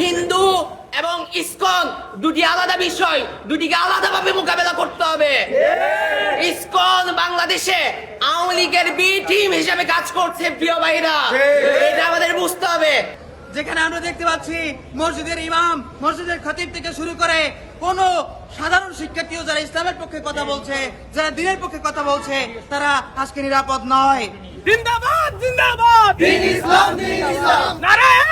হিন্দু এবং ইসকন দুটি আলাদা বিষয়, দুটিকে আলাদাভাবে মোকাবেলা করতে হবে। ইসকন বাংলাদেশে আওয়ামী লীগের বি টিম হিসেবে কাজ করছে, প্রিয় ভাইরা, এটা আমাদের বুঝতে হবে। যেখানে আমরা দেখতে পাচ্ছি মসজিদের ইমাম, মসজিদের খতিব থেকে শুরু করে কোন সাধারণ শিক্ষার্থীও যারা ইসলামের পক্ষে কথা বলছে, যারা দ্বীনের পক্ষে কথা বলছে, তারা আজকে নিরাপদ নয়। জিন্দাবাদ জিন্দাবাদ, দ্বীন ইসলাম, দ্বীন ইসলাম। নারায়ে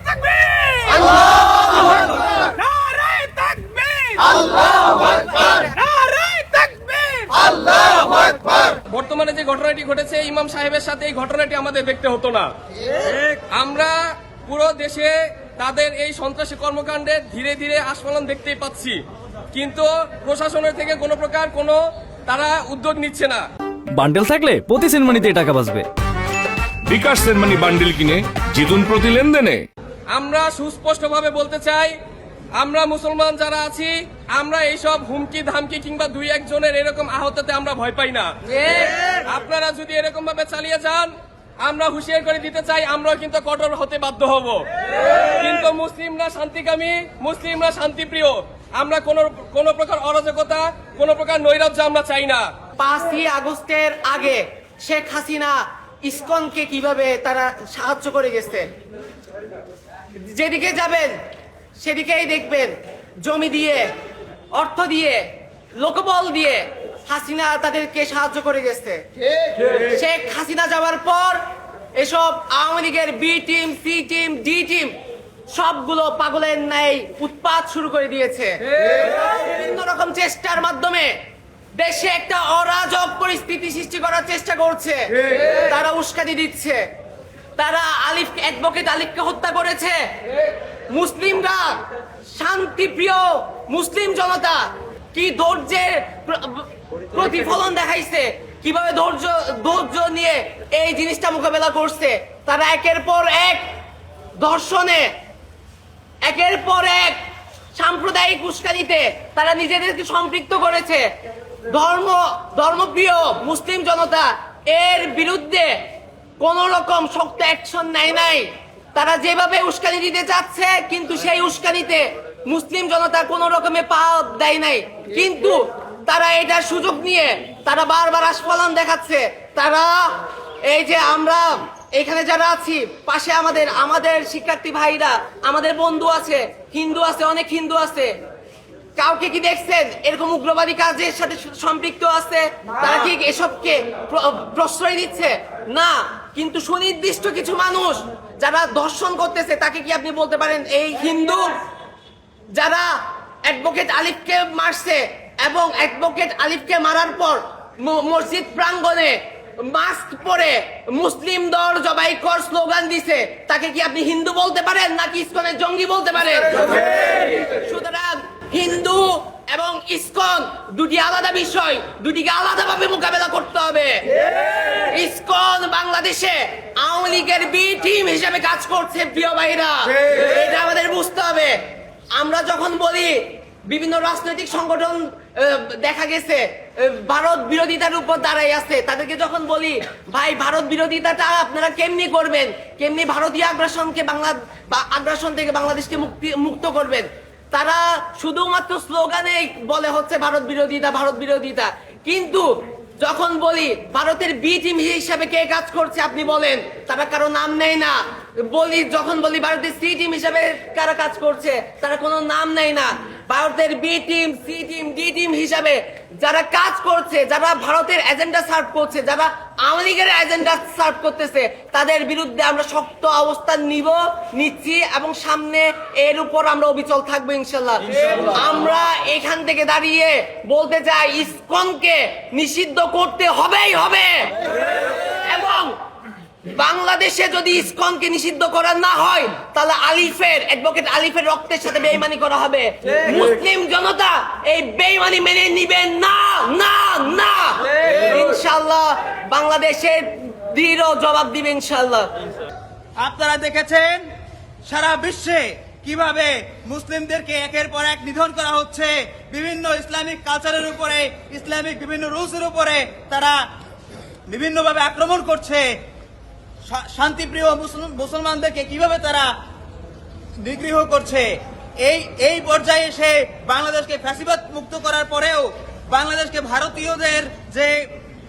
তাকবীর, আল্লাহু আকবার, নারায়ে তাকবীর, আল্লাহু আকবার, নারায়ে তাকবীর, আল্লাহু আকবার। বর্তমানে যে ঘটনাটি ঘটেছে ইমাম সাহেবের সাথে, এই ঘটনাটি আমাদের দেখতে হতো না। আমরা পুরো দেশে তাদের এই সন্ত্রাসী কর্মকাণ্ডের ধীরে ধীরে আস্ফালন দেখতেই পাচ্ছি, কিন্তু প্রশাসনের থেকে কোনো প্রকার তারা উদ্যোগ নিচ্ছে না। বান্ডেল থাকলে প্রতি সেনমানিতে টাকা বাঁচবে। বিকাশ সেনমানি বান্ডিল কিনে জিতুন প্রতি লেনদেনে। আমরা সুস্পষ্টভাবে বলতে চাই, আমরা মুসলমান যারা আছি, আমরা এইসব হুমকি ধামকি কিংবা দুই একজনের এরকম আহততে আমরা ভয় পাই না। আপনারা যদি এরকম ভাবে চালিয়ে যান, আমরা হুঁশিয়ার করে দিতে চাই, আমরা কিন্তু কঠোর হতে বাধ্য হব। কিন্তু মুসলিমরা শান্তিকামী, মুসলিমরা শান্তিপ্রিয়, আমরা কোন প্রকার অরাজকতা, কোন প্রকার নৈরাজ্য আমরা চাই না। 5ই আগস্টের আগে শেখ হাসিনা ইসকনকে কিভাবে তারা সাহায্য করে গেছে, যেদিকে যাবেন সেদিকেই দেখবেন জমি দিয়ে, অর্থ দিয়ে, লোকবল দিয়ে হাসিনা তাদেরকে সাহায্য করে গেছে। শেখ হাসিনা যাওয়ার পর এসব আওয়ামী লীগের B team, C team, D team সবগুলো পাগলের ন্যায় উৎপাত শুরু করে দিয়েছে। বিভিন্ন রকম চেষ্টার মাধ্যমে দেশে একটা অরাজক পরিস্থিতি সৃষ্টি করার চেষ্টা করছে। তারা উস্কানি দিচ্ছে, তারা অ্যাডভোকেট আলিফকে হত্যা করেছে। মুসলিমরা, শান্তিপ্রিয় মুসলিম জনতা কি ধৈর্যের প্রতিফলন দেখাইছে, কিভাবে ধৈর্য নিয়ে এই জিনিসটা মোকাবেলা করছে। তারা একের পর এক ধর্ষণে, একের পর এক সাম্প্রদায়িক উস্কানিতে তারা নিজেদেরকে সম্পৃক্ত করেছে। ধর্মপ্রিয় মুসলিম জনতা এর বিরুদ্ধে কোন রকম শক্ত অ্যাকশন নেয় নাই। তারা যেভাবে উস্কানি দিতে চাচ্ছে, কিন্তু সেই উস্কানিতে মুসলিম জনতা কোন রকমে পা দেয় নাই। কিন্তু তারা এটার সুযোগ নিয়ে তারা বারবার আস্ফালন দেখাচ্ছে। তারা এই যে আমরা এখানে যারা আছি, পাশে আমাদের শিক্ষার্থী ভাইরা, আমাদের বন্ধু আছে, হিন্দু আছে, অনেক হিন্দু আছে, কাউকে কি দেখছেন এরকম উগ্রবাদী কাজের সাথে সম্পৃক্ত আছে? তারা কি এসবকে প্রশ্রয় দিচ্ছে? না। কিন্তু সুনির্দিষ্ট কিছু মানুষ যারা ধর্ষণ করতেছে, তাকে কি আপনি বলতে পারেন এই হিন্দু? যারা অ্যাডভোকেট আলিফকে মারছে এবং অ্যাডভোকেট আলিফকে মারার পর মসজিদ প্রাঙ্গণে মাস্ক পরে মুসলিম দল জবাই কর স্লোগান দিছে, তাকে কি আপনি হিন্দু বলতে পারেন, নাকি ইসকনের জঙ্গি বলতে পারেন? সুতরাং হিন্দু এবং ইসকন দুটি আলাদা বিষয়, দুটিকে আলাদাভাবে মোকাবেলা করতে হবে। ইসকন বাংলাদেশে আওয়ামী লীগের বি টিম হিসেবে কাজ করছে, প্রিয় ভাইরা, এটা আমাদের বুঝতে হবে। আমরা যখন বলি বিভিন্ন রাজনৈতিক সংগঠন দেখা গেছে ভারত বিরোধিতার উপর দাঁড়াই আছে, তাদেরকে যখন বলি ভাই ভারত বিরোধিতাটা আপনারা কেমনি করবেন, কেমনি ভারতীয় আগ্রাসন থেকে বাংলাদেশকে মুক্ত করবেন, তারা শুধুমাত্র স্লোগানে বলে হচ্ছে ভারত বিরোধিতা, ভারত বিরোধিতা। কিন্তু যখন বলি ভারতের বি টিম হিসাবে কে কাজ করছে আপনি বলেন, তারা কারো নাম নেয় না। যখন বলি ভারতের সি টিম হিসাবে কারা কাজ করছে, তারা কোনো নাম নেয় না। ভারতের B team, C team, D team হিসাবে যারা কাজ করছে, যারা ভারতের এজেন্ডা সার্ভ করছে, যারা আওয়ামী লীগের এজেন্ডা সার্ভ করতেছে, তাদের বিরুদ্ধে আমরা শক্ত অবস্থান নিচ্ছি এবং সামনে এর উপর আমরা অবিচল থাকবো ইনশাল্লাহ। আমরা এখান থেকে দাঁড়িয়ে বলতে চাই, ইসকনকে নিষিদ্ধ করতে হবেই হবে। এবং বাংলাদেশে যদি ইসকনকে নিষিদ্ধ করা না হয়, তাহলে অ্যাডভোকেট আলিফের রক্তের সাথে বেঈমানি করা হবে। মুসলিম জনতা এই বেঈমানি মেনে নিবে না, না, না। ইনশাআল্লাহ বাংলাদেশের দৃঢ় জবাব দিবে ইনশাআল্লাহ। আপনারা দেখেছেন সারা বিশ্বে কিভাবে মুসলিমদেরকে একের পর এক নিধন করা হচ্ছে। বিভিন্ন ইসলামিক কালচারের উপরে, ইসলামিক বিভিন্ন রুলসের উপরে তারা বিভিন্নভাবে আক্রমণ করছে। শান্তিপ্রিয় মুসলমানদেরকে কিভাবে তারা নিগৃহ করছে। এই পর্যায়ে এসে বাংলাদেশকে ফ্যাসিবাদ মুক্ত করার পরেও বাংলাদেশকে ভারতীয়দের যে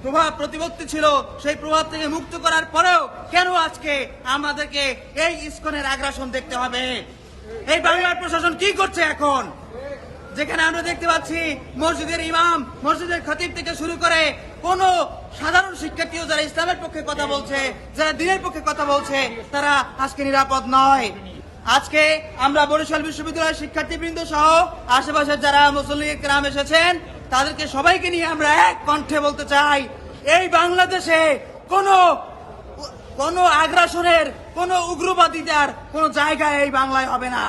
প্রভাব প্রতিপত্তি ছিল সেই প্রভাব থেকে মুক্ত করার পরেও কেন আজকে আমাদেরকে এই ইসকনের আগ্রাসন দেখতে হবে? এই বাংলার প্রশাসন কি করছে এখন? যেখানে আমরা দেখতে পাচ্ছি মসজিদের ইমাম, মসজিদের খতিব থেকে শুরু করে কোন সাধারণ শিক্ষার্থীও যারা ইসলামের পক্ষে কথা বলছে, যারা দ্বীনের পক্ষে কথা বলছে, তারা আজকে নিরাপদ নয়। আজকে আমরা বরিশাল বিশ্ববিদ্যালয়ের শিক্ষার্থীবৃন্দ সহ আশেপাশের যারা মুসল্লি কেরাম এসেছেন তাদেরকে সবাইকে নিয়ে আমরা এক কণ্ঠে বলতে চাই, এই বাংলাদেশে কোন আগ্রাসনের, কোন উগ্রবাদীদের কোন জায়গা এই বাংলায় হবে না।